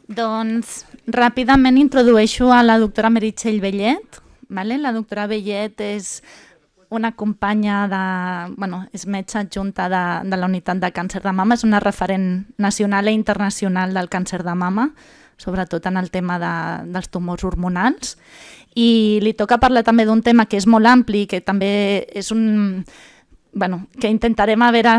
Doncs ràpidament introdueixo a la doctora Meritxell Bellet. Vale? La doctora Bellet és una companya és metge adjunta de la unitat de càncer de mama, és una referent nacional i internacional del càncer de mama, sobretot en el tema dels tumors hormonals. I li toca parlar també d'un tema que és molt ampli, que també és que intentarem a veure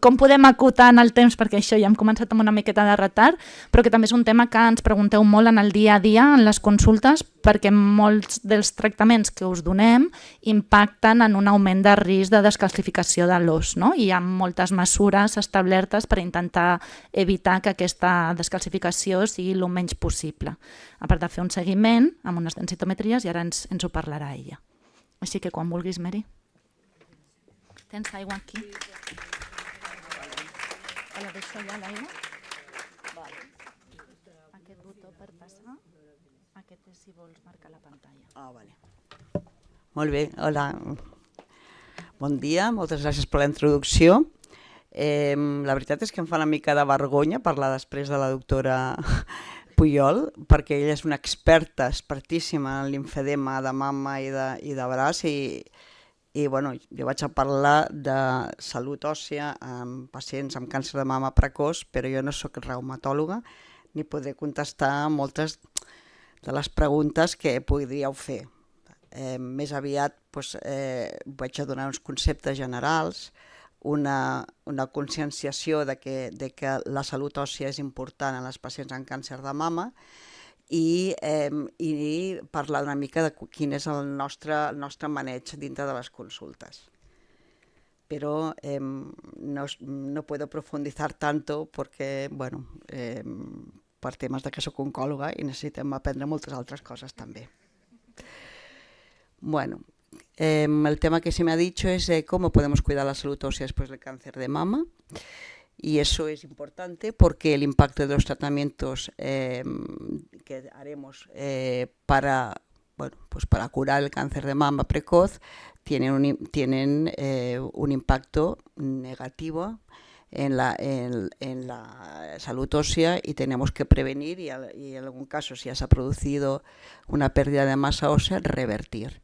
com podem acotar en el temps, perquè això ja hem començat amb una miqueta de retard, però que també és un tema que ens pregunteu molt en el dia a dia, en les consultes, perquè molts dels tractaments que us donem impacten en un augment de risc de descalcificació de l'os, no? I hi ha moltes mesures establertes per intentar evitar que aquesta descalcificació sigui el menys possible. A part de fer un seguiment amb unes densitometries, i ara ens ho parlarà ella. Així que quan vulguis, Meri. Tens aigua aquí? La deixo ja, l'aigua? Aquest botó per passar, aquest és si vols marcar la pantalla. Vale. Molt bé, hola. Bon dia, moltes gràcies per la introducció. La veritat és que em fa una mica de vergonya parlar després de la doctora Pujol, perquè ella és una expertíssima en limfedema de mama i de braç, i jo vaig a parlar de salut òssia amb pacients amb càncer de mama precoç, però jo no soc reumatòloga ni podré contestar moltes de les preguntes que podríeu fer. Més aviat vaig a donar uns conceptes generals, una conscienciació de que la salut òssia és important en les pacients amb càncer de mama, i parlar una mica de quin és el nostre maneig dintre de les consultes. Però no puedo profundizar tanto perquè, per temes de que soc oncòloga i necessitem aprendre moltes altres coses també. El tema que se me ha dicho es cómo podemos cuidar la salud ósea después del cáncer de mama. Y eso es importante porque el impacto de los tratamientos que haremos para curar el cáncer de mama precoz tienen un impacto negativo en la salud ósea, y tenemos que prevenir y en algún caso, si ya se ha producido una pérdida de masa ósea, revertir.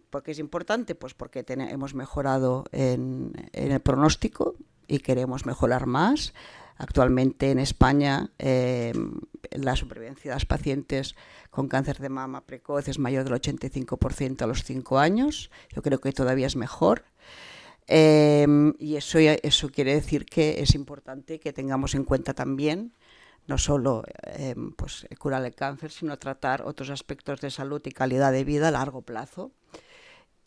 ¿Por qué es importante? Pues porque hemos mejorado en el pronóstico y queremos mejorar más. Actualmente en España la supervivencia de los pacientes con cáncer de mama precoz es mayor del 85% a los 5 años. Yo creo que todavía es mejor. Y eso quiere decir que es importante que tengamos en cuenta también no solo curar el cáncer, sino tratar otros aspectos de salud y calidad de vida a largo plazo.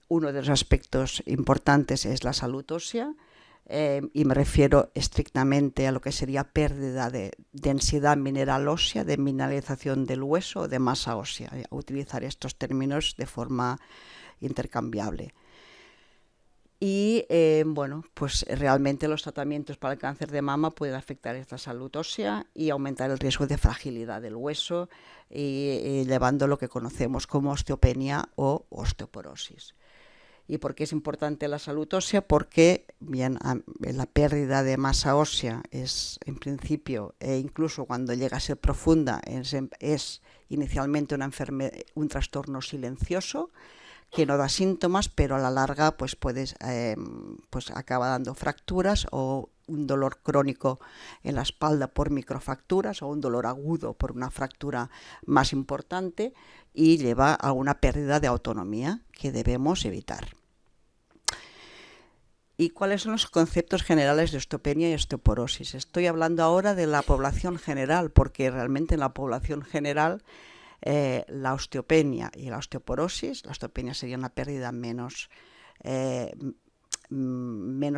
Uno de los aspectos importantes es la salud ósea, y me refiero estrictamente a lo que sería pérdida de densidad mineral ósea, de mineralización del hueso o de masa ósea, utilizar estos términos de forma intercambiable. Y realmente los tratamientos para el cáncer de mama pueden afectar esta salud ósea y aumentar el riesgo de fragilidad del hueso, y llevando lo que conocemos como osteopenia o osteoporosis. ¿Y por qué es importante la salud ósea? Porque la pérdida de masa ósea es, en principio, incluso cuando llega a ser profunda, es inicialmente un trastorno silencioso que no da síntomas, pero a la larga acaba dando fracturas o un dolor crónico en la espalda por microfracturas o un dolor agudo por una fractura más importante, y lleva a una pérdida de autonomía que debemos evitar. ¿Y cuáles son los conceptos generales de osteopenia y osteoporosis? Estoy hablando ahora de la población general, porque realmente en la población general la osteopenia y la osteoporosis, la osteopenia sería una pérdida menos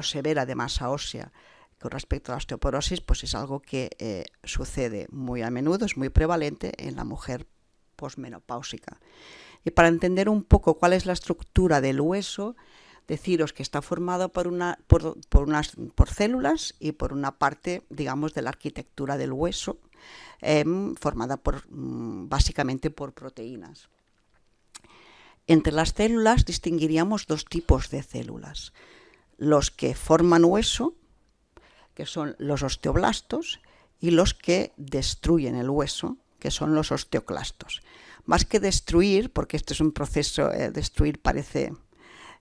severa de masa ósea. Con respecto a la osteoporosis, pues es algo que sucede muy a menudo, es muy prevalente en la mujer posmenopáusica. Y para entender un poco cuál es la estructura del hueso, deciros que está formado por células y por una parte, digamos, de la arquitectura del hueso, formada básicamente por proteínas. Entre las células distinguiríamos dos tipos de células: los que forman hueso, que son los osteoblastos, y los que destruyen el hueso, que son los osteoclastos. Más que destruir, porque esto es un proceso, destruir parece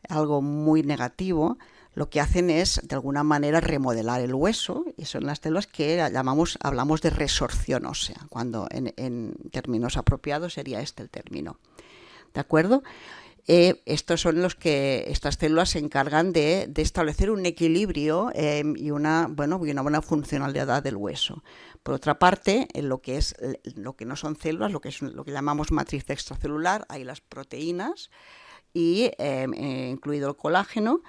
algo muy negativo, lo que hacen es de alguna manera remodelar el hueso, y son las células que hablamos de resorción ósea, cuando en términos apropiados sería este el término. ¿De acuerdo? Estos son estas células se encargan de establecer un equilibrio y una buena funcionalidad del hueso. Por otra parte, en lo que no son células, lo que llamamos matriz extracelular, hay las proteínas, incluido el colágeno,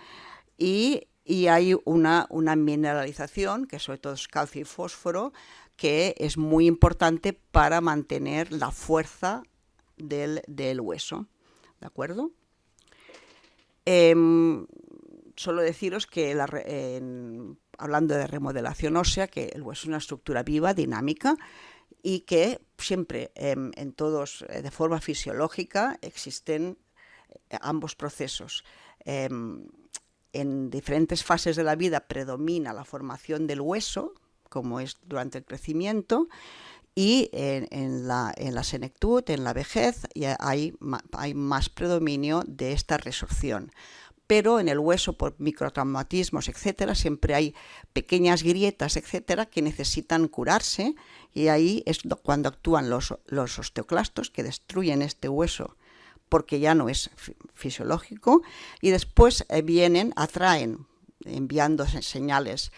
y hay una mineralización, que sobre todo es calcio y fósforo, que es muy importante para mantener la fuerza del hueso. ¿De acuerdo? Solo deciros que hablando de remodelación ósea, que el hueso es una estructura viva, dinámica, y que siempre en todos, de forma fisiológica, existen ambos procesos. En diferentes fases de la vida predomina la formación del hueso, como es durante el crecimiento, y en la senectud, en la vejez, hay más predominio de esta resorción. Pero en el hueso, por microtraumatismos, etcétera, siempre hay pequeñas grietas, etcétera, que necesitan curarse, y ahí es cuando actúan los osteoclastos, que destruyen este hueso porque ya no es fisiológico, y después atraen, enviando señales,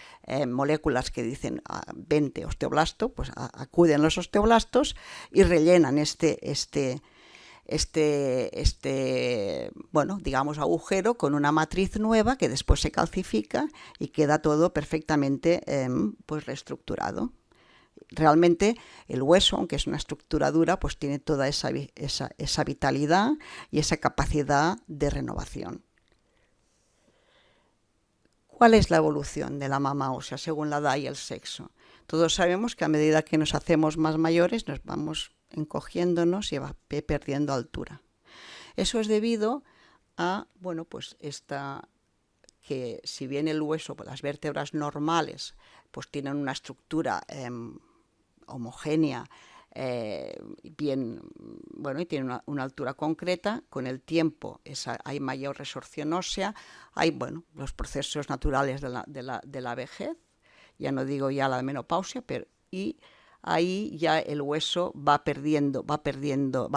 moléculas que dicen vente osteoblasto, pues acuden los osteoblastos y rellenan agujero con una matriz nueva que después se calcifica y queda todo perfectamente reestructurado. Realmente el hueso, aunque es una estructura dura, pues tiene toda esa vitalidad y esa capacidad de renovación. ¿Cuál es la evolución de la mama ósea según la edad y el sexo? Todos sabemos que a medida que nos hacemos más mayores nos vamos encogiéndonos y va perdiendo altura. Eso es debido a, que si bien el hueso, las vértebras normales, pues tienen una estructura homogénea, y tienen una altura concreta, con el tiempo hay mayor resorción ósea, hay los procesos naturales de la vejez, ya no digo ya la menopausia, y ahí ya el hueso va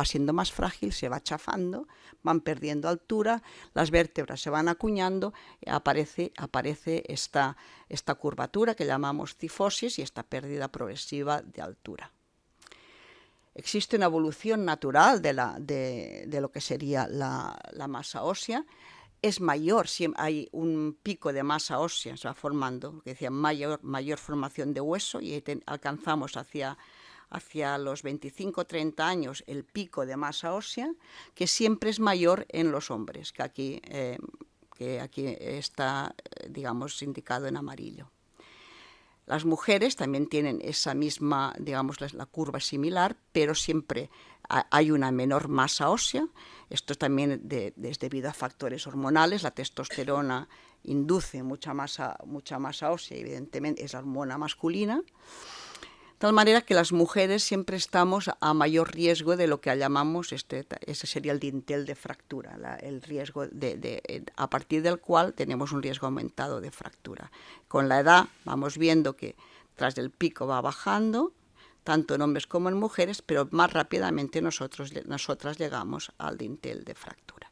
siendo más frágil, se va chafando, van perdiendo altura, las vértebras se van acuñando, aparece esta curvatura que llamamos cifosis y esta pérdida progresiva de altura. Existe una evolución natural de lo que sería la masa ósea. Es mayor, si hay un pico de masa ósea, se va formando, que decía mayor formación de hueso, y alcanzamos hacia los 25-30 años el pico de masa ósea, que siempre es mayor en los hombres, que aquí está, indicado en amarillo. Las mujeres también tienen esa misma, la curva es similar, pero siempre hay una menor masa ósea. Esto también es debido a factores hormonales. La testosterona induce mucha masa ósea, evidentemente es la hormona masculina. De tal manera que las mujeres siempre estamos a mayor riesgo de lo que llamamos, ese sería el dintel de fractura, el riesgo a partir del cual tenemos un riesgo aumentado de fractura. Con la edad vamos viendo que tras del pico va bajando, tanto en hombres como en mujeres, pero más rápidamente nosotras llegamos al dintel de fractura.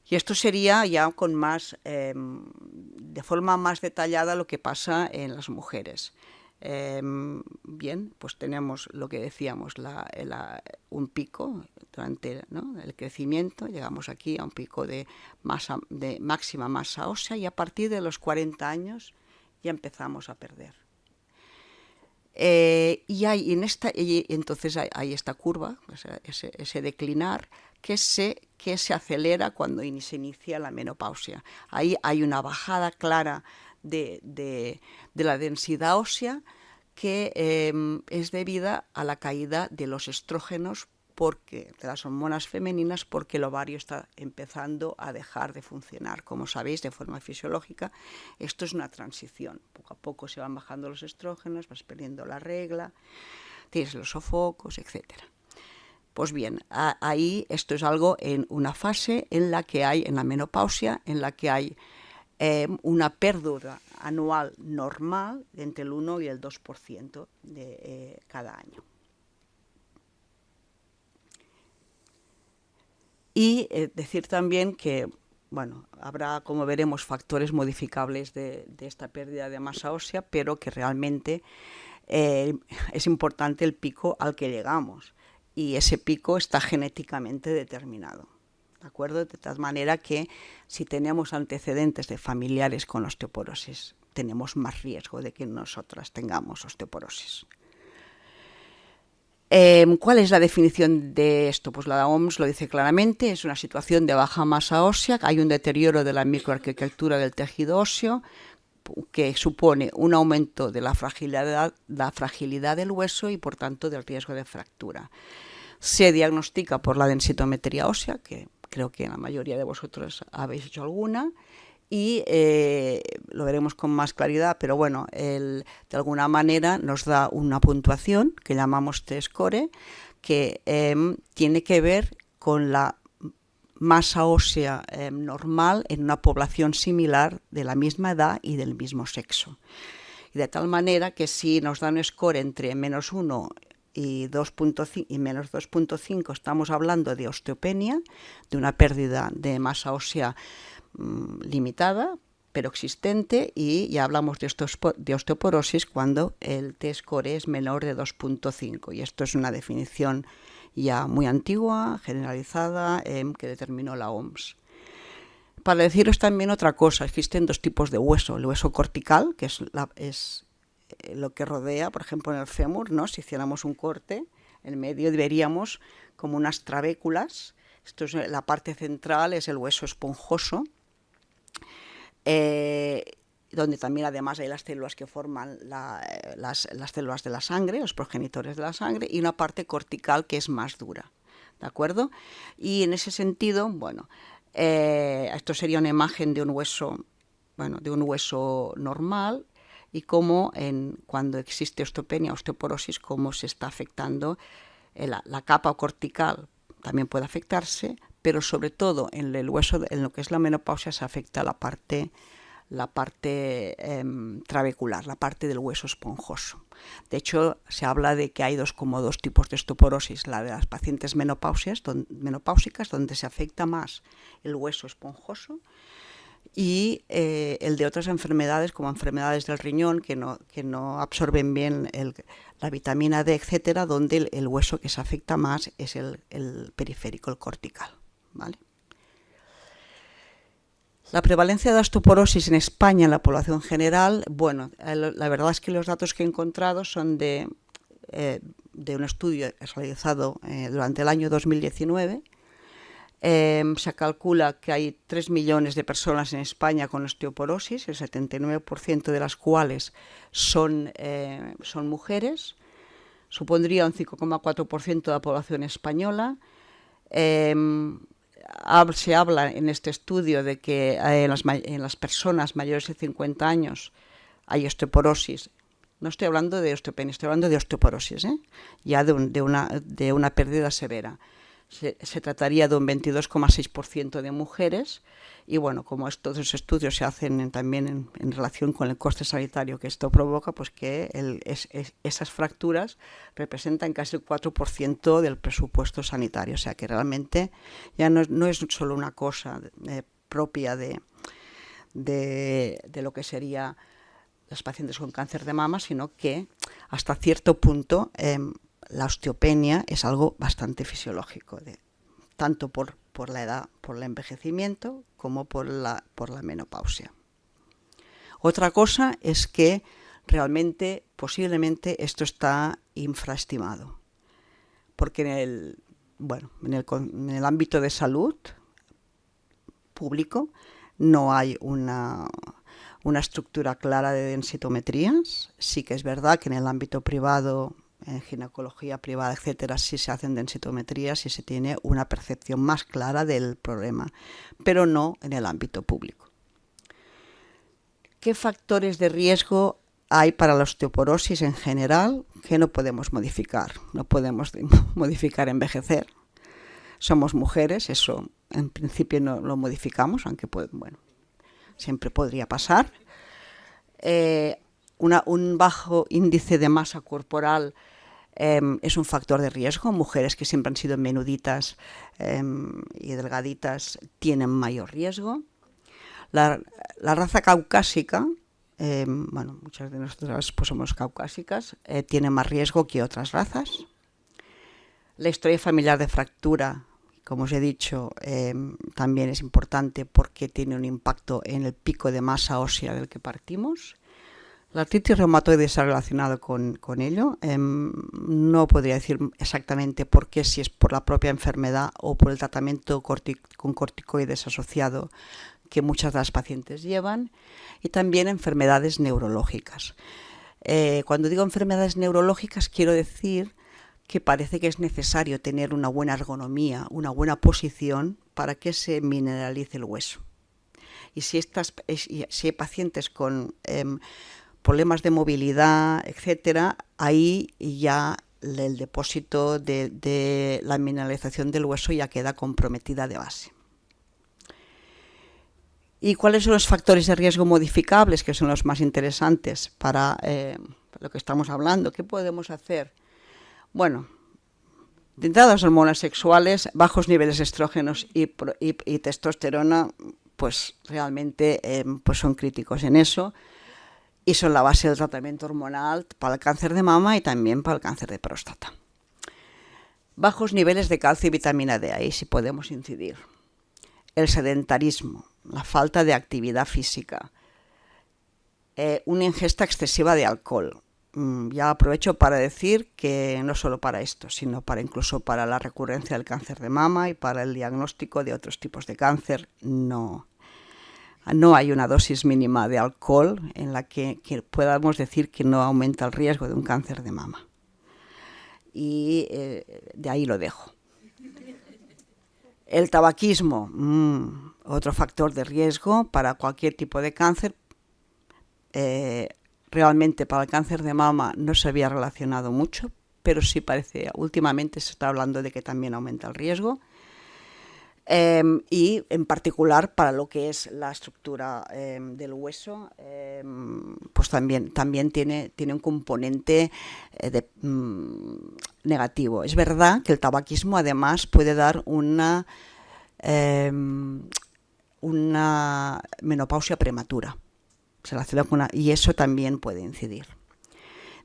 Y esto sería ya con de forma más detallada lo que pasa en las mujeres. Bien, pues tenemos lo que decíamos, un pico durante el crecimiento, llegamos aquí a un pico de máxima masa ósea, y a partir de los 40 años ya empezamos a perder. Entonces hay esta curva, ese declinar, que se acelera cuando se inicia la menopausia. Ahí hay una bajada clara de la densidad ósea que es debida a la caída de los estrógenos de las hormonas femeninas, porque el ovario está empezando a dejar de funcionar. Como sabéis, de forma fisiológica, esto es una transición. Poco a poco se van bajando los estrógenos, vas perdiendo la regla, tienes los sofocos, etcétera. Pues bien, ahí esto es algo en una fase en la que hay, en la menopausia, en la que hay una pérdida anual normal de entre el 1 y el 2% de cada año. Y decir también que, bueno, habrá, como veremos, factores modificables de esta pérdida de masa ósea, pero que realmente es importante el pico al que llegamos. Y ese pico está genéticamente determinado, ¿de acuerdo? De tal manera que si tenemos antecedentes de familiares con osteoporosis, tenemos más riesgo de que nosotras tengamos osteoporosis. ¿Cuál es la definición de esto? Pues la OMS lo dice claramente, es una situación de baja masa ósea, hay un deterioro de la microarquitectura del tejido óseo, que supone un aumento de la fragilidad del hueso y por tanto del riesgo de fractura. Se diagnostica por la densitometría ósea, que creo que la mayoría de vosotros habéis hecho alguna, y lo veremos con más claridad, pero bueno, de alguna manera nos da una puntuación que llamamos T-score, que tiene que ver con la masa ósea normal en una población similar de la misma edad y del mismo sexo. Y de tal manera que si nos da un score entre -1 y menos 2.5, estamos hablando de osteopenia, de una pérdida de masa ósea limitada, pero existente, y ya hablamos de osteoporosis cuando el T-score es menor de 2.5. Y esto es una definición ya muy antigua, generalizada, que determinó la OMS. Para deciros también otra cosa, existen dos tipos de hueso: el hueso cortical, que es lo que rodea, por ejemplo, en el fémur, ¿no? Si hiciéramos un corte, en medio veríamos como unas trabéculas. Esto es la parte central, es el hueso esponjoso, donde también además hay las células que forman las células de la sangre, los progenitores de la sangre, y una parte cortical que es más dura, ¿de acuerdo? Y en ese sentido, bueno, esto sería una imagen de un hueso, normal, y cómo cuando existe osteopenia, osteoporosis, cómo se está afectando la capa cortical. También puede afectarse, pero sobre todo en el hueso, en lo que es la menopausia, se afecta la parte trabecular, la parte del hueso esponjoso. De hecho, se habla de que hay como dos tipos de osteoporosis: la de las pacientes menopáusicas, donde se afecta más el hueso esponjoso, y el de otras enfermedades, como enfermedades del riñón que no absorben bien la vitamina D, etcétera, donde el hueso que se afecta más es el periférico, el cortical, ¿vale? La prevalencia de osteoporosis en España en la población general, bueno, la verdad es que los datos que he encontrado son de un estudio realizado durante el año 2019. Se calcula que hay 3 millones de personas en España con osteoporosis, el 79% de las cuales son mujeres. Supondría un 5,4% de la población española. Se habla en este estudio de que en las personas mayores de 50 años hay osteoporosis. No estoy hablando de osteopenia, estoy hablando de osteoporosis, ya de una pérdida severa. Se trataría de un 22,6% de mujeres, y bueno, como estos estudios se hacen también en relación con el coste sanitario que esto provoca, pues que esas fracturas representan casi el 4% del presupuesto sanitario. O sea que realmente ya no es solo una cosa propia de lo que sería las pacientes con cáncer de mama, sino que hasta cierto punto la osteopenia es algo bastante fisiológico, tanto por la edad, por el envejecimiento, como por la menopausia. Otra cosa es que realmente, posiblemente, esto está infraestimado, porque en el ámbito de salud público no hay una estructura clara de densitometrías. Sí que es verdad que en el ámbito privado en ginecología privada, etcétera, sí se hacen densitometrías y se tiene una percepción más clara del problema, pero no en el ámbito público. ¿Qué factores de riesgo hay para la osteoporosis en general que no podemos modificar? No podemos modificar envejecer. Somos mujeres, eso en principio no lo modificamos, aunque bueno, siempre podría pasar. Un bajo índice de masa corporal es un factor de riesgo. Mujeres que siempre han sido menuditas y delgaditas tienen mayor riesgo. La raza caucásica, bueno, muchas de nosotras pues somos caucásicas, tiene más riesgo que otras razas. La historia familiar de fractura, como os he dicho, también es importante porque tiene un impacto en el pico de masa ósea del que partimos. La artritis reumatoide está relacionada con ello. No podría decir exactamente por qué, si es por la propia enfermedad o por el tratamiento con corticoides asociado que muchas de las pacientes llevan, y también enfermedades neurológicas. Cuando digo enfermedades neurológicas quiero decir que parece que es necesario tener una buena ergonomía, una buena posición para que se mineralice el hueso. Y si hay pacientes con problemas de movilidad, etcétera, ahí ya el depósito de la mineralización del hueso ya queda comprometida de base. ¿Y cuáles son los factores de riesgo modificables, que son los más interesantes para lo que estamos hablando? ¿Qué podemos hacer? Bueno, de entrada las hormonas sexuales, bajos niveles de estrógenos y testosterona, pues realmente pues son críticos en eso y son la base del tratamiento hormonal para el cáncer de mama y también para el cáncer de próstata. Bajos niveles de calcio y vitamina D, ahí sí podemos incidir. El sedentarismo, la falta de actividad física, una ingesta excesiva de alcohol. Ya aprovecho para decir que no solo para esto, sino incluso para la recurrencia del cáncer de mama y para el diagnóstico de otros tipos de cáncer, no hay una dosis mínima de alcohol en la que podamos decir que no aumenta el riesgo de un cáncer de mama. Y de ahí lo dejo. El tabaquismo, otro factor de riesgo para cualquier tipo de cáncer. Realmente para el cáncer de mama no se había relacionado mucho, pero sí parece, últimamente se está hablando de que también aumenta el riesgo. Y en particular para lo que es la estructura del hueso, pues también tiene un componente negativo. Es verdad que el tabaquismo además puede dar una menopausia prematura. Se relaciona con y eso también puede incidir.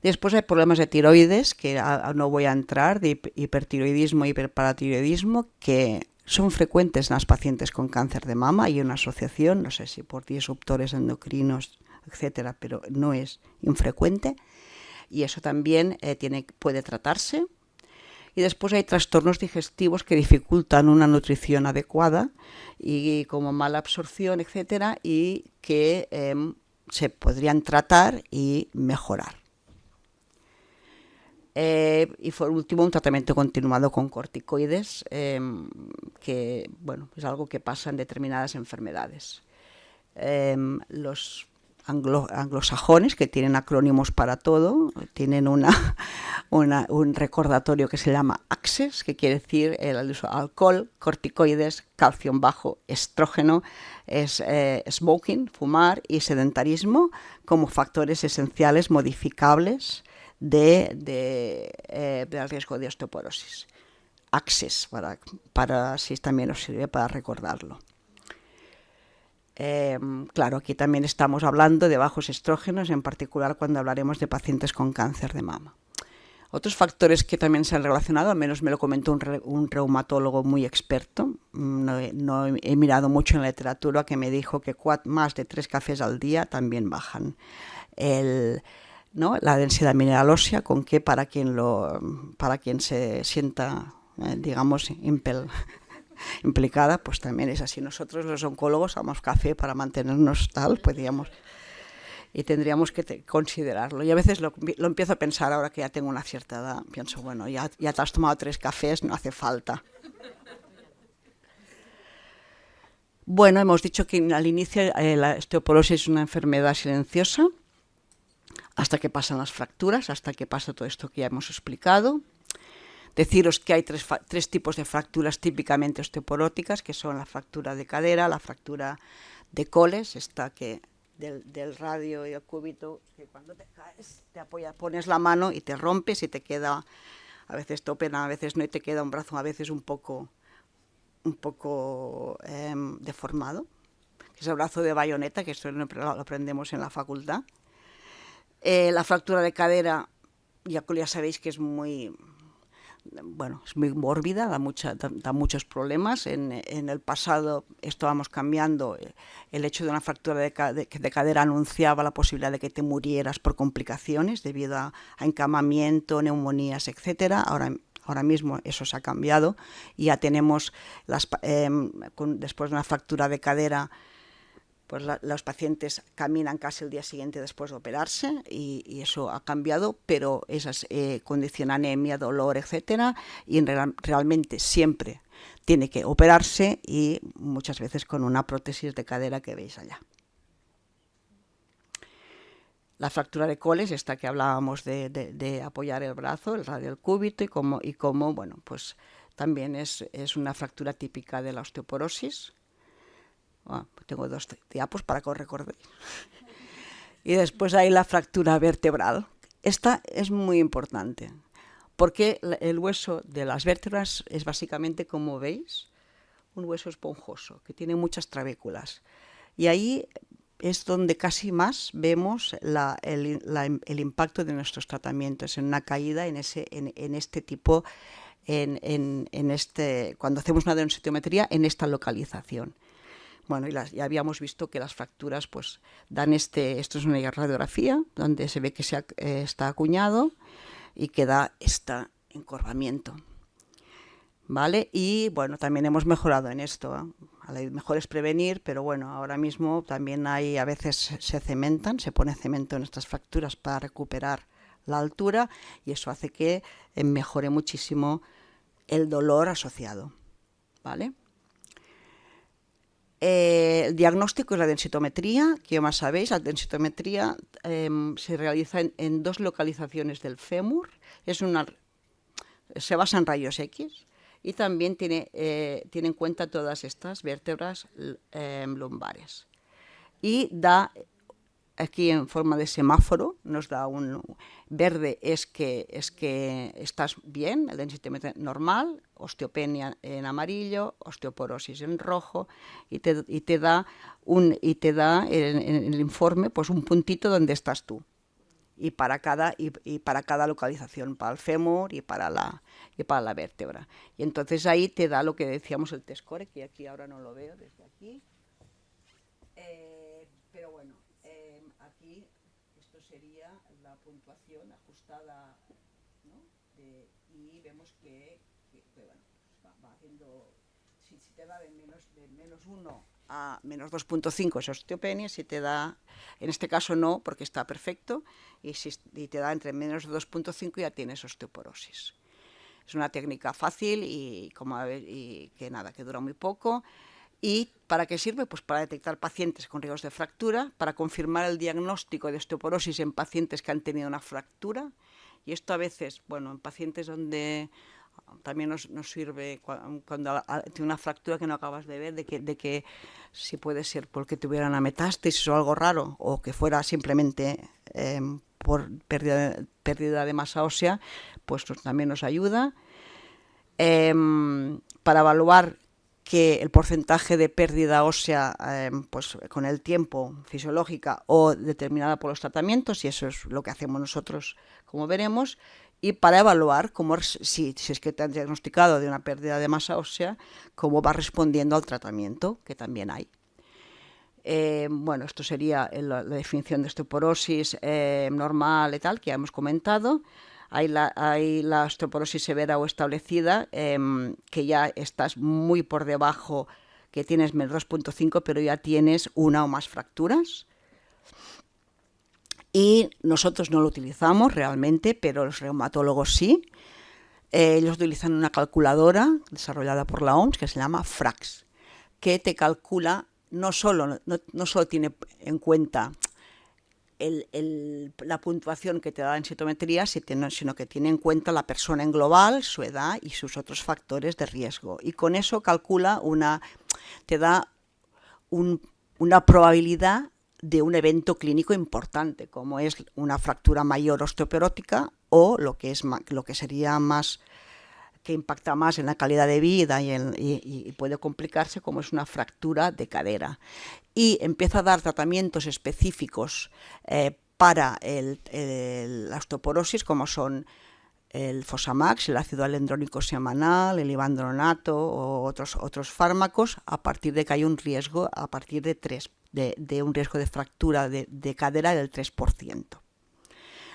Después hay problemas de tiroides, que no voy a entrar, de hipertiroidismo y hiperparatiroidismo, que son frecuentes en las pacientes con cáncer de mama. Hay una asociación, no sé si por disruptores endocrinos, etcétera, pero no es infrecuente. Y eso también puede tratarse. Y después hay trastornos digestivos que dificultan una nutrición adecuada y como mala absorción, etcétera, y que se podrían tratar y mejorar. Y por último, un tratamiento continuado con corticoides, que bueno, es algo que pasa en determinadas enfermedades. Los anglosajones, que tienen acrónimos para todo, tienen un recordatorio que se llama ACCES, que quiere decir el uso de alcohol, corticoides, calcio bajo, estrógeno, smoking, fumar, y sedentarismo como factores esenciales modificables del riesgo de osteoporosis. ACCES, para si también os sirve para recordarlo. Claro, aquí también estamos hablando de bajos estrógenos, en particular cuando hablaremos de pacientes con cáncer de mama. Otros factores que también se han relacionado, al menos me lo comentó un reumatólogo muy experto, no he mirado mucho en la literatura, que me dijo que más de 3 cafés al día también bajan la densidad mineral ósea, con que para quien se sienta, digamos, implicada, pues también es así. Nosotros los oncólogos tomamos café para mantenernos tal, pues digamos. y tendríamos que considerarlo. Y a veces lo empiezo a pensar ahora que ya tengo una cierta edad. Pienso, bueno, ya te has tomado 3 cafés, no hace falta. Bueno, hemos dicho que al inicio la osteoporosis es una enfermedad silenciosa, hasta que pasan las fracturas, hasta que pasa todo esto que ya hemos explicado. Deciros que hay tres tipos de fracturas típicamente osteoporóticas, que son la fractura de cadera, la fractura de coles, esta que del radio y el cúbito, que cuando te caes te apoyas, pones la mano y te rompes y te queda, a veces te operan, a veces no, y te queda un brazo a veces un poco deformado, que es el brazo de bayoneta, que esto lo aprendemos en la facultad. La fractura de cadera, ya sabéis que es muy mórbida, da muchos problemas. En el pasado esto vamos cambiando. El hecho de una fractura de cadera anunciaba la posibilidad de que te murieras por complicaciones debido a encamamiento, neumonías, etcétera. Ahora mismo eso se ha cambiado y ya tenemos, después de una fractura de cadera, pues los pacientes caminan casi el día siguiente después de operarse y eso ha cambiado, pero esas condiciona anemia, dolor, etcétera, y realmente siempre tiene que operarse y muchas veces con una prótesis de cadera que veis allá. La fractura de coles, esta que hablábamos de apoyar el brazo, el radio del cúbito, y cómo bueno, pues también es una fractura típica de la osteoporosis. Tengo 2 diapos para que os recordéis. Y después hay la fractura vertebral. Esta es muy importante, porque el hueso de las vértebras es básicamente, como veis, un hueso esponjoso, que tiene muchas trabéculas. Y ahí es donde casi más vemos el impacto de nuestros tratamientos, en una caída en este tipo, cuando hacemos una densitometría, en esta localización. Bueno, ya habíamos visto que las fracturas pues dan esto es una radiografía donde se ve que está acuñado y que da este encorvamiento, ¿vale? Y bueno, también hemos mejorado en esto, ¿eh? Mejor es prevenir, pero bueno, ahora mismo también a veces se pone cemento en estas fracturas para recuperar la altura y eso hace que mejore muchísimo el dolor asociado, ¿vale? El diagnóstico es la densitometría, que ya más sabéis. La densitometría se realiza en 2 localizaciones del fémur. Se basa en rayos X y también tiene en cuenta todas estas vértebras lumbares. Y da aquí en forma de semáforo, nos da un verde es que estás bien, el densitometría normal, osteopenia en amarillo, osteoporosis en rojo, y te da en el informe pues un puntito donde estás tú. Y para cada localización, para el fémur y para la vértebra. Y entonces ahí te da lo que decíamos el T-score, que aquí ahora no lo veo desde aquí. Pero bueno, aquí esto sería la puntuación ajustada, ¿no? Y vemos que bueno, va haciendo, si te da de menos 1 a menos 2.5 es osteopenia, si te da, en este caso no, porque está perfecto, y te da entre menos 2.5 ya tienes osteoporosis. Es una técnica fácil y que dura muy poco. ¿Y para qué sirve? Pues para detectar pacientes con riesgos de fractura, para confirmar el diagnóstico de osteoporosis en pacientes que han tenido una fractura. Y esto a veces, bueno, en pacientes donde también nos sirve cuando tiene una fractura que no acabas de ver, de que si puede ser porque tuviera una metástasis o algo raro, o que fuera simplemente por pérdida de masa ósea, pues también nos ayuda. Para evaluar que el porcentaje de pérdida ósea pues con el tiempo fisiológica o determinada por los tratamientos, y eso es lo que hacemos nosotros, como veremos, y para evaluar si es que te han diagnosticado de una pérdida de masa ósea, cómo va respondiendo al tratamiento, que también hay. Bueno, esto sería la definición de osteoporosis normal y tal, que ya hemos comentado. Hay la osteoporosis severa o establecida, que ya estás muy por debajo, que tienes menos 2.5, pero ya tienes una o más fracturas. Y nosotros no lo utilizamos realmente, pero los reumatólogos sí. Ellos utilizan una calculadora desarrollada por la OMS que se llama FRAX, que te calcula, no solo tiene en cuenta la puntuación que te da en citometría, sino que tiene en cuenta la persona en global, su edad y sus otros factores de riesgo. Y con eso calcula te da una probabilidad de un evento clínico importante, como es una fractura mayor osteoporótica o lo que sería más, que impacta más en la calidad de vida y puede complicarse, como es una fractura de cadera. Y empieza a dar tratamientos específicos para la osteoporosis, como son el Fosamax, el ácido alendrónico semanal, el ivandronato o otros fármacos, a partir de que hay un riesgo, a partir de un riesgo de fractura de cadera del 3%.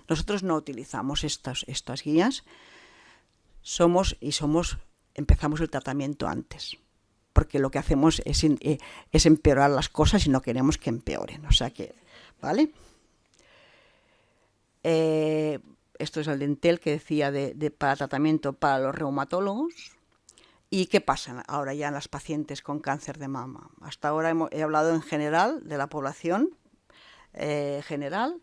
Nosotros no utilizamos estas guías, empezamos el tratamiento antes, porque lo que hacemos es empeorar las cosas y no queremos que empeoren. O sea que, ¿vale? Esto es el dentel que decía para tratamiento para los reumatólogos. ¿Y qué pasa ahora ya en las pacientes con cáncer de mama? Hasta ahora he hablado en general de la población general.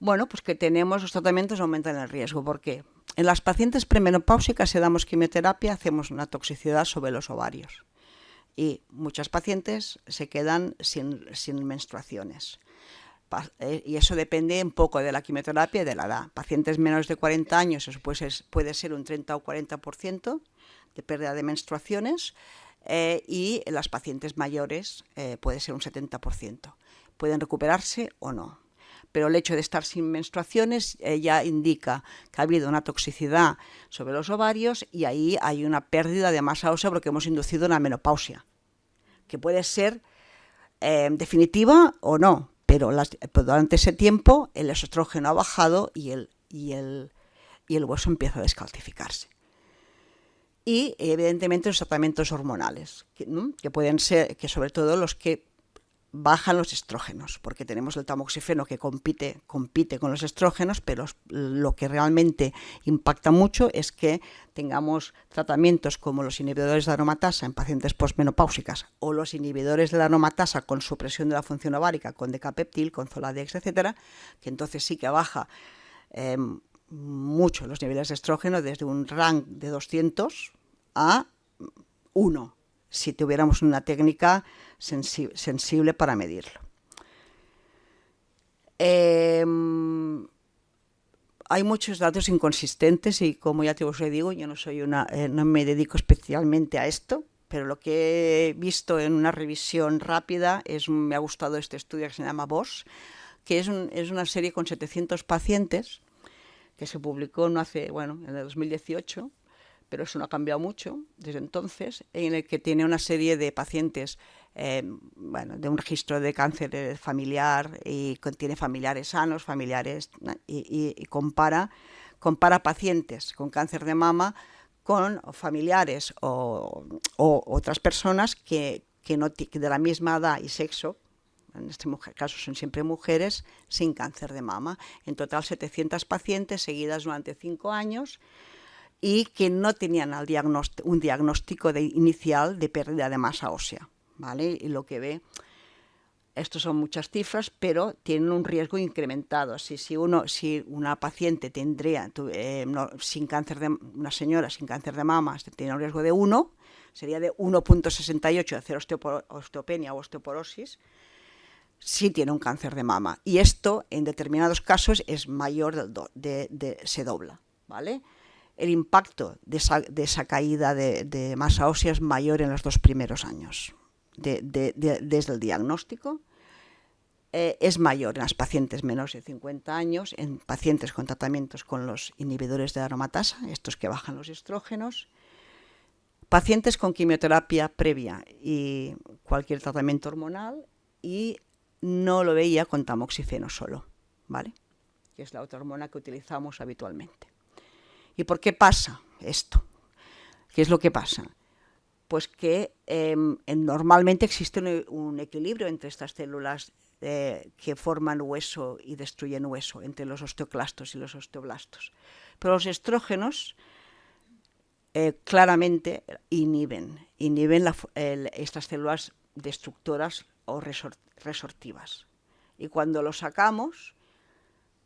Bueno, pues que los tratamientos aumentan el riesgo. ¿Por qué? En las pacientes premenopáusicas, si damos quimioterapia, hacemos una toxicidad sobre los ovarios. Y muchas pacientes se quedan sin menstruaciones. Y eso depende un poco de la quimioterapia y de la edad. Pacientes menores de 40 años, eso puede ser un 30 o 40% de pérdida de menstruaciones, y en las pacientes mayores puede ser un 70%. Pueden recuperarse o no. Pero el hecho de estar sin menstruaciones ya indica que ha habido una toxicidad sobre los ovarios y ahí hay una pérdida de masa ósea porque hemos inducido una menopausia, que puede ser definitiva o no, pero durante ese tiempo el estrógeno ha bajado y el hueso empieza a descalcificarse. Y evidentemente los tratamientos hormonales, que pueden ser, que sobre todo los que bajan los estrógenos, porque tenemos el tamoxifeno que compite con los estrógenos, pero lo que realmente impacta mucho es que tengamos tratamientos como los inhibidores de aromatasa en pacientes postmenopáusicas o los inhibidores de la aromatasa con supresión de la función ovárica, con decapeptil, con Zoladex, etcétera, que entonces sí que baja mucho los niveles de estrógeno desde un rango de 200 a 1. Si tuviéramos una técnica sensible para medirlo. Hay muchos datos inconsistentes y, como ya te os digo, yo no me dedico especialmente a esto, pero lo que he visto en una revisión rápida me ha gustado este estudio que se llama BOSS, que es una serie con 700 pacientes que se publicó en el 2018, pero eso no ha cambiado mucho desde entonces, en el que tiene una serie de pacientes de un registro de cáncer familiar y contiene familiares sanos, y compara pacientes con cáncer de mama con familiares o otras personas que de la misma edad y sexo. En este caso son siempre mujeres sin cáncer de mama. En total 700 pacientes seguidas durante 5 años y que no tenían un diagnóstico inicial de pérdida de masa ósea, ¿vale? Y lo que ve, estos son muchas cifras, pero tienen un riesgo incrementado. Si una paciente tendría, una señora sin cáncer de mama, tiene un riesgo de 1, sería de 1,68 de hacer osteopenia o osteoporosis, si tiene un cáncer de mama. Y esto, en determinados casos, es mayor, se dobla, ¿vale? El impacto de esa caída de masa ósea es mayor en los 2 primeros años desde el diagnóstico. Es mayor en las pacientes menores de 50 años, en pacientes con tratamientos con los inhibidores de aromatasa, estos que bajan los estrógenos, pacientes con quimioterapia previa y cualquier tratamiento hormonal, y no lo veía con tamoxifeno solo, ¿vale? Que es la otra hormona que utilizamos habitualmente. ¿Y por qué pasa esto? ¿Qué es lo que pasa? Pues que normalmente existe un equilibrio entre estas células que forman hueso y destruyen hueso entre los osteoclastos y los osteoblastos. Pero los estrógenos claramente inhiben estas células destructoras o resortivas. Y cuando los sacamos,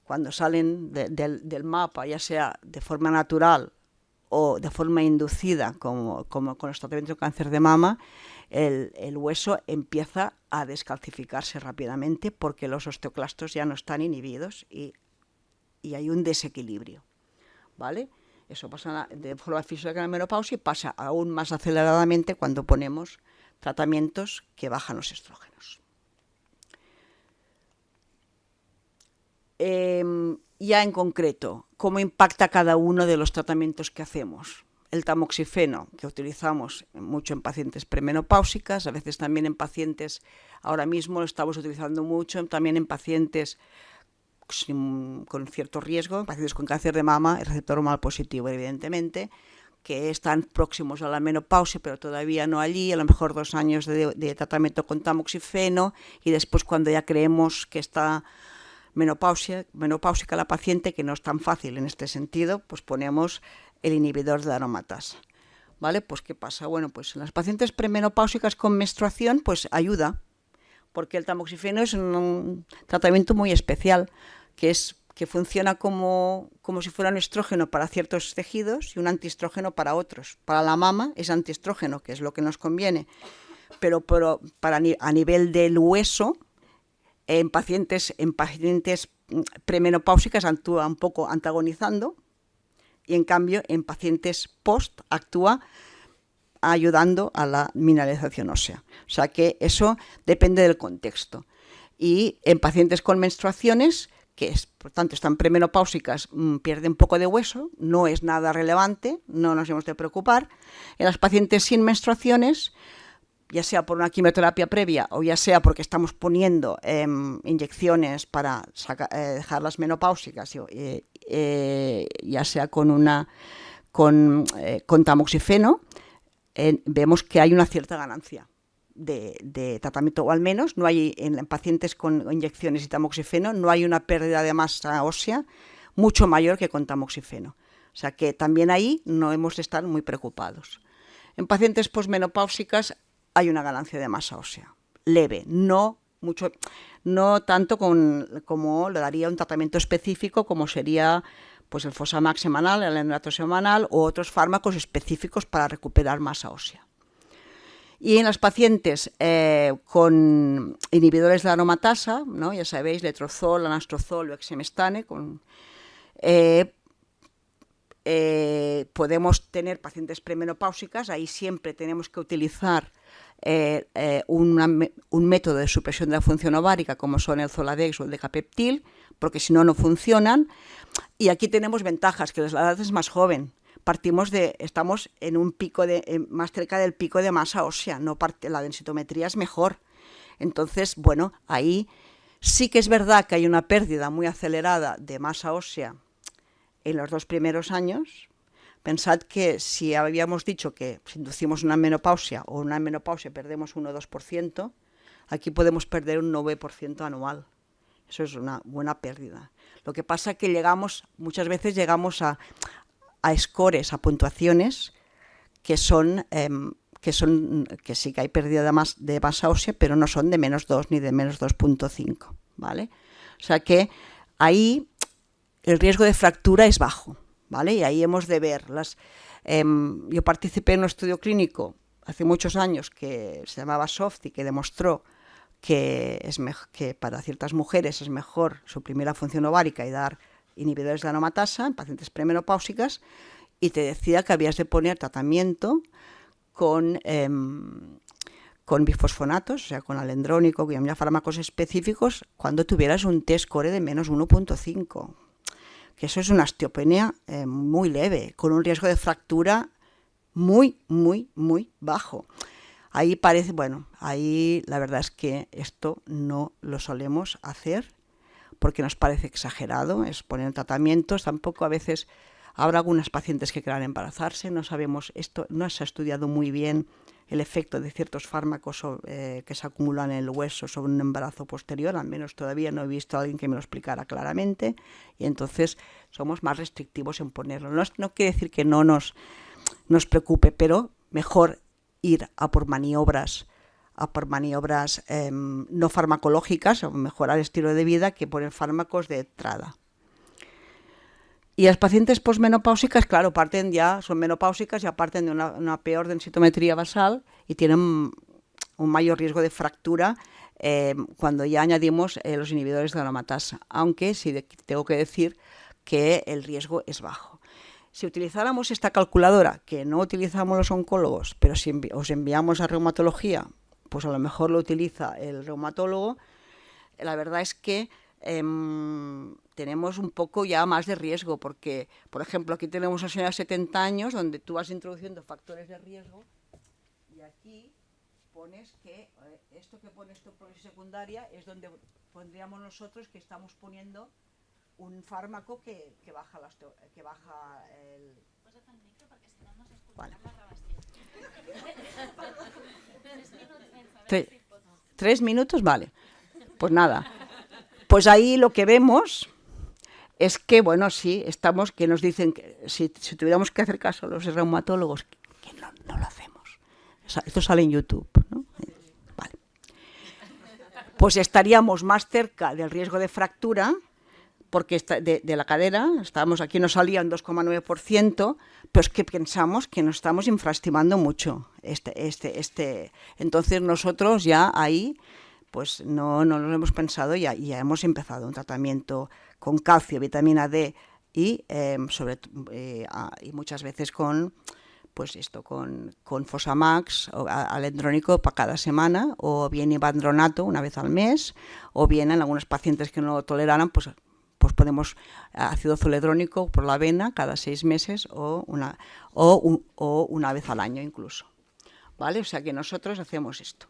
cuando salen del mapa, ya sea de forma natural o de forma inducida, como con los tratamientos de cáncer de mama, el hueso empieza a descalcificarse rápidamente porque los osteoclastos ya no están inhibidos y hay un desequilibrio, ¿vale? Eso pasa de forma fisiológica en la menopausia y pasa aún más aceleradamente cuando ponemos tratamientos que bajan los estrógenos. Ya en concreto, ¿cómo impacta cada uno de los tratamientos que hacemos? El tamoxifeno, que utilizamos mucho en pacientes premenopáusicas, a veces también en pacientes, ahora mismo lo estamos utilizando mucho, también en pacientes con cierto riesgo, en pacientes con cáncer de mama, el receptor hormonal positivo, evidentemente, que están próximos a la menopausia, pero todavía no allí, a lo mejor 2 años de tratamiento con tamoxifeno, y después cuando ya creemos que está menopáusica la paciente, que no es tan fácil en este sentido, pues ponemos el inhibidor de la aromatasa. ¿Vale? Pues ¿qué pasa? Bueno, pues en las pacientes premenopáusicas con menstruación, pues ayuda, porque el tamoxifeno es un tratamiento muy especial, que funciona como si fuera un estrógeno para ciertos tejidos y un antiestrógeno para otros. Para la mama es antiestrógeno, que es lo que nos conviene, pero a nivel del hueso, en pacientes premenopáusicas actúa un poco antagonizando, y en cambio en pacientes post actúa ayudando a la mineralización ósea. O sea que eso depende del contexto. Y en pacientes con menstruaciones, que por tanto están premenopáusicas, pierden un poco de hueso, no es nada relevante, no nos hemos de preocupar. En las pacientes sin menstruaciones, ya sea por una quimioterapia previa o ya sea porque estamos poniendo inyecciones para dejarlas menopáusicas, ya sea con tamoxifeno, vemos que hay una cierta ganancia de tratamiento, o al menos no hay en pacientes con inyecciones y tamoxifeno, no hay una pérdida de masa ósea mucho mayor que con tamoxifeno. O sea que también ahí no hemos de estar muy preocupados. En pacientes posmenopáusicas hay una ganancia de masa ósea leve, no tanto como le daría un tratamiento específico como sería pues el Fosamax semanal, el Enerato semanal o otros fármacos específicos para recuperar masa ósea. Y en las pacientes con inhibidores de la aromatasa, ¿no? Ya sabéis, letrozol, anastrozol o exemestane, podemos tener pacientes premenopáusicas, ahí siempre tenemos que utilizar un método de supresión de la función ovárica como son el Zoladex o el Decapeptil, porque si no, no funcionan. Y aquí tenemos ventajas, que la edad es más joven. Estamos en un pico más cerca del pico de masa ósea, la densitometría es mejor. Entonces, bueno, ahí sí que es verdad que hay una pérdida muy acelerada de masa ósea en los 2 primeros años. Pensad que si habíamos dicho que si inducimos una menopausia o una menopausia perdemos 1 o 2%, aquí podemos perder un 9% anual. Eso es una buena pérdida. Lo que pasa es que muchas veces llegamos a scores, a puntuaciones que sí que hay pérdida de masa ósea, pero no son de -2 ni de -2.5, ¿vale? O sea que ahí el riesgo de fractura es bajo, ¿vale? Y ahí hemos de ver yo participé en un estudio clínico hace muchos años que se llamaba SOFT y que demostró que para ciertas mujeres es mejor suprimir la función ovárica y dar inhibidores de la aromatasa en pacientes premenopáusicas, y te decía que habías de poner tratamiento con bifosfonatos, o sea, con alendrónico, que había fármacos específicos cuando tuvieras un T-score de -1.5, que eso es una osteopenia muy leve, con un riesgo de fractura muy, muy, muy bajo. Ahí ahí la verdad es que esto no lo solemos hacer porque nos parece exagerado, es poner tratamientos, tampoco a veces Habrá algunas pacientes que quieran embarazarse, no sabemos, esto no se ha estudiado muy bien el efecto de ciertos fármacos que se acumulan en el hueso sobre un embarazo posterior, al menos todavía no he visto a alguien que me lo explicara claramente, y entonces somos más restrictivos en ponerlo. No quiere decir que no nos preocupe, pero mejor ir a por maniobras no farmacológicas o mejorar el estilo de vida que poner fármacos de entrada. Y las pacientes posmenopáusicas, claro, son menopáusicas, ya parten de una peor densitometría basal y tienen un mayor riesgo de fractura cuando ya añadimos los inhibidores de la aromatasa, aunque sí tengo que decir que el riesgo es bajo. Si utilizáramos esta calculadora, que no utilizamos los oncólogos, pero si os enviamos a reumatología, pues a lo mejor lo utiliza el reumatólogo, la verdad es que tenemos un poco ya más de riesgo, porque, por ejemplo, aquí tenemos a una señora de 70 años, donde tú vas introduciendo factores de riesgo, y aquí pones que esto que pones tu secundaria es donde pondríamos nosotros que estamos poniendo un fármaco que baja el... Porque si no, no se escucha vale. la grabación. 3 minutos, vale. Pues nada. Pues ahí lo que vemos es que, bueno, sí, que nos dicen que si tuviéramos que hacer caso a los reumatólogos, que no lo hacemos. Esto sale en YouTube, ¿no? Vale. Pues estaríamos más cerca del riesgo de fractura, porque de la cadera, aquí nos salía un 2,9%, pero es que pensamos que nos estamos infraestimando mucho. Entonces nosotros ya ahí, pues no lo hemos pensado, ya hemos empezado un tratamiento con calcio, vitamina D y muchas veces con Fosamax o alendrónico para cada semana, o bien ibandronato una vez al mes, o bien en algunos pacientes que no lo toleraran, pues ponemos ácido zoledrónico por la vena cada 6 meses o una vez al año incluso, ¿vale? O sea que nosotros hacemos esto,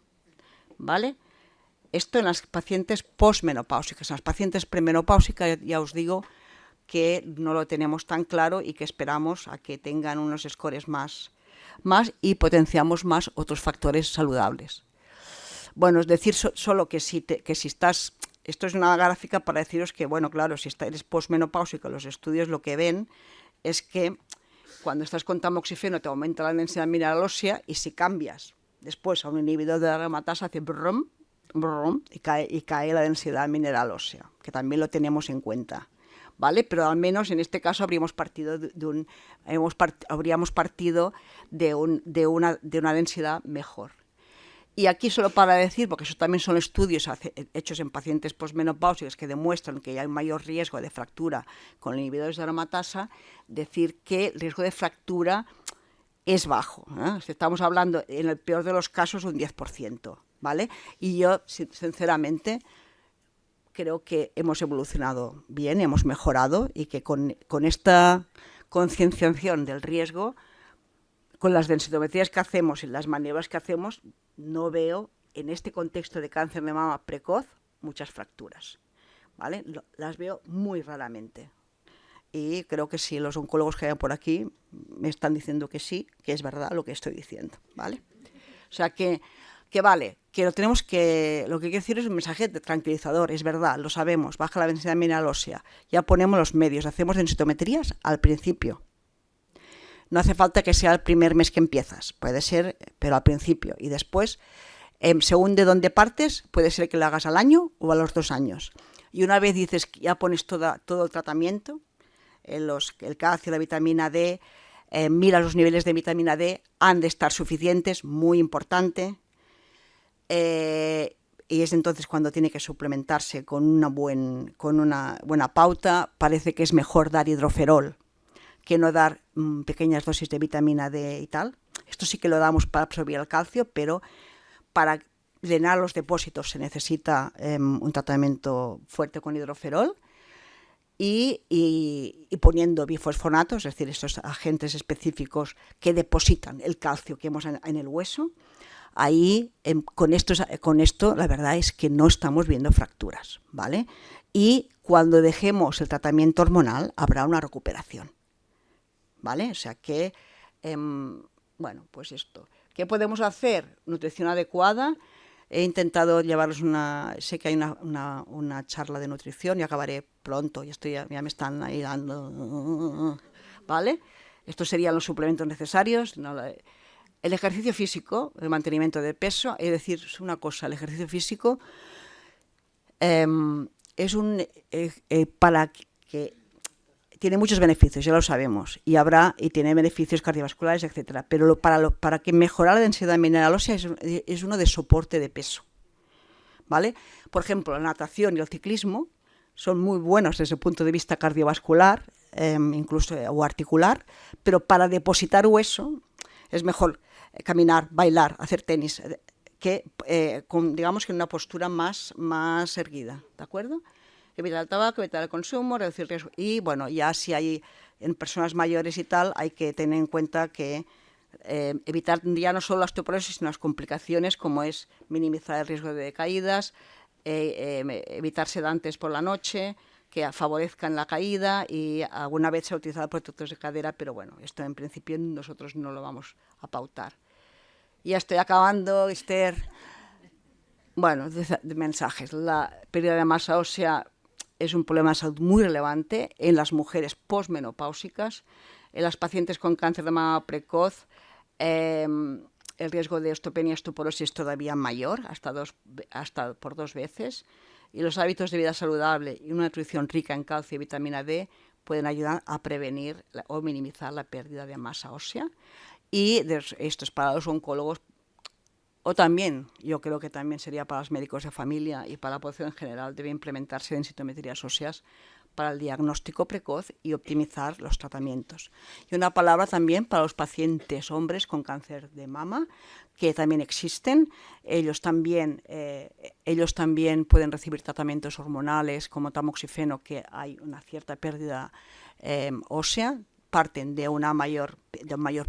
¿vale? Esto en las pacientes posmenopáusicas. En las pacientes premenopáusicas ya os digo que no lo tenemos tan claro y que esperamos a que tengan unos scores más y potenciamos más otros factores saludables. Bueno, es decir, solo que si estás... Esto es una gráfica para deciros que, bueno, claro, si eres posmenopáusico, los estudios lo que ven es que cuando estás con tamoxifeno te aumenta la densidad mineral ósea, y si cambias después a un inhibidor de la aromatasa hace brum, brum, y cae la densidad mineral ósea, que también lo tenemos en cuenta, ¿vale? Pero al menos en este caso habríamos partido de una densidad mejor. Y aquí solo para decir, porque eso también son estudios hechos en pacientes posmenopáusicos que demuestran que hay un mayor riesgo de fractura con inhibidores de aromatasa, decir que el riesgo de fractura es bajo, ¿eh? Estamos hablando, en el peor de los casos, un 10%, ¿vale? Y yo, sinceramente, creo que hemos evolucionado bien, hemos mejorado, y que con esta concienciación del riesgo, con las densitometrías que hacemos y las maniobras que hacemos, no veo en este contexto de cáncer de mama precoz muchas fracturas, ¿vale? Las veo muy raramente. Y creo que sí, los oncólogos que hay por aquí me están diciendo que sí, que es verdad lo que estoy diciendo, ¿vale? O sea que vale, que lo que quiero decir es un mensaje de tranquilizador, es verdad, lo sabemos, baja la densidad mineral ósea, ya ponemos los medios, hacemos densitometrías al principio. No hace falta que sea el primer mes que empiezas, puede ser, pero al principio. Y después, según de dónde partes, puede ser que lo hagas al año o a los 2 años. Y una vez dices que ya pones todo el tratamiento, el calcio, la vitamina D, mira los niveles de vitamina D, han de estar suficientes, muy importante. Y es entonces cuando tiene que suplementarse con una buena pauta. Parece que es mejor dar hidroferol que no dar pequeñas dosis de vitamina D y tal. Esto sí que lo damos para absorber el calcio, pero para llenar los depósitos se necesita un tratamiento fuerte con hidroferol y poniendo bifosfonatos, es decir, estos agentes específicos que depositan el calcio que hemos en el hueso. Ahí, con esto, la verdad es que no estamos viendo fracturas, ¿vale? Y cuando dejemos el tratamiento hormonal habrá una recuperación. ¿vale? O sea que, bueno, pues esto. ¿Qué podemos hacer? Nutrición adecuada. He intentado llevarlos sé que hay una charla de nutrición y acabaré pronto, ya me están ahí dando, ¿vale? Estos serían los suplementos necesarios. El ejercicio físico, el mantenimiento de peso, es decir, es una cosa, el ejercicio físico es para que tiene muchos beneficios, ya lo sabemos, y tiene beneficios cardiovasculares, etcétera. Pero para que mejorar la densidad mineral ósea es uno de soporte de peso, ¿vale? Por ejemplo, la natación y el ciclismo son muy buenos desde el punto de vista cardiovascular, incluso o articular, pero para depositar hueso es mejor caminar, bailar, hacer tenis, digamos que en una postura más erguida, ¿de acuerdo? Evitar el tabaco, evitar el consumo, reducir el riesgo. Y bueno, ya si hay en personas mayores y tal, hay que tener en cuenta que evitar ya no solo la osteoporosis, sino las complicaciones, como es minimizar el riesgo de caídas, evitar sedantes por la noche, que favorezcan la caída, y alguna vez se ha utilizado protectores de cadera, pero bueno, esto en principio nosotros no lo vamos a pautar. Ya estoy acabando, Esther. Bueno, de mensajes. La pérdida de masa ósea es un problema de salud muy relevante en las mujeres posmenopáusicas, en las pacientes con cáncer de mama precoz. El riesgo de osteopenia y osteoporosis es todavía mayor, hasta por 2 veces. Y los hábitos de vida saludable y una nutrición rica en calcio y vitamina D pueden ayudar a prevenir o minimizar la pérdida de masa ósea. Y esto es para los oncólogos, o también, yo creo que también sería para los médicos de familia y para la población en general, debe implementarse densitometrías óseas para el diagnóstico precoz y optimizar los tratamientos. Y una palabra también para los pacientes hombres con cáncer de mama, que también existen. Ellos también pueden recibir tratamientos hormonales como tamoxifeno, que hay una cierta pérdida ósea, parten de un mayor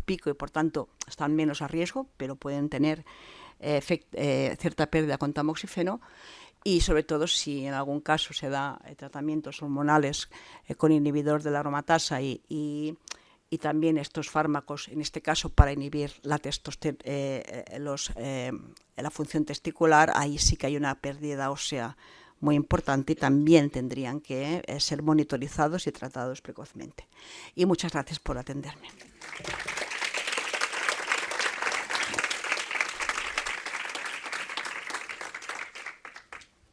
pico y por tanto están menos a riesgo, pero pueden tener cierta pérdida con tamoxifeno. Y sobre todo si en algún caso se da tratamientos hormonales con inhibidor de la aromatasa y también estos fármacos, en este caso para inhibir la función testicular, ahí sí que hay una pérdida ósea muy importante y también tendrían que ser monitorizados y tratados precozmente. Y muchas gracias por atenderme.